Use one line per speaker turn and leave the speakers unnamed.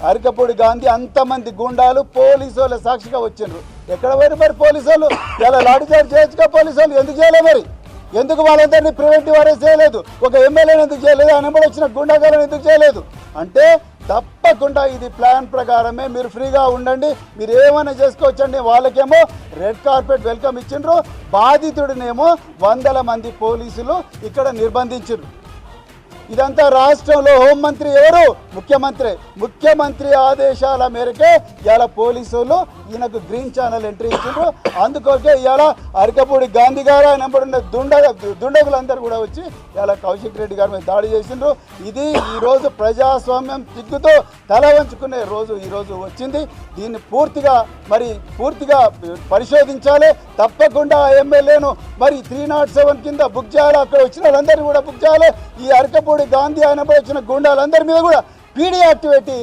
అరకపూడి గాంధీ అంతమంది గుండాలు పోలీసు వాళ్ళ సాక్షిగా వచ్చిండ్రు. ఎక్కడ పోయి మరి పోలీసు వాళ్ళు ఇలా లాఠీ చార్జ్ చేయొచ్చుగా పోలీసు వాళ్ళు ఎందుకు చేయలేదు? మరి ఎందుకు వాళ్ళందరినీ ప్రివెంటివ్ అరెస్ట్ చేయలేదు? ఒక ఎమ్మెల్యేని ఎందుకు చేయలేదు? అనబడి వచ్చిన గుండాగాలను ఎందుకు చేయలేదు? అంటే తప్పకుండా ఇది ప్లాన్ ప్రకారమే. మీరు ఫ్రీగా ఉండండి, మీరు ఏమైనా చేసుకోవచ్చండి. వాళ్ళకేమో రెడ్ కార్పెట్ వెల్కమ్ ఇచ్చిండ్రు, బాధితుడినేమో 100 మంది పోలీసులు ఇక్కడ నిర్బంధించారు. ఇదంతా రాష్ట్రంలో హోంమంత్రి ఎవరు? ముఖ్యమంత్రి ఆదేశాల మేరకే ఇవాళ పోలీసులు ఈయనకు గ్రీన్ ఛానల్ ఎంట్రీ ఇచ్చిండ్రు. అందుకోకే ఇవాళ అరకపూడి గాంధీ గారు వెంబడిన దుండగులందరూ కూడా వచ్చి ఇవాళ కౌశిక్ రెడ్డి గారి మీద దాడి చేసిండ్రు. ఇది ఈరోజు ప్రజాస్వామ్యం చిక్కుతో తల వంచుకునే రోజు ఈరోజు వచ్చింది. దీన్ని పూర్తిగా పరిశోధించాలి. తప్పకుండా ఎమ్మెల్యేను మరి 307 కింద బుక్ చేయాలి. అక్కడ వచ్చిన వాళ్ళందరినీ కూడా బుక్ చేయాలి. ఈ అరకపూడి గాంధీ ఆయన వచ్చిన గుండాలందరి మీద కూడా పీడీ యాక్ట్ పెట్టి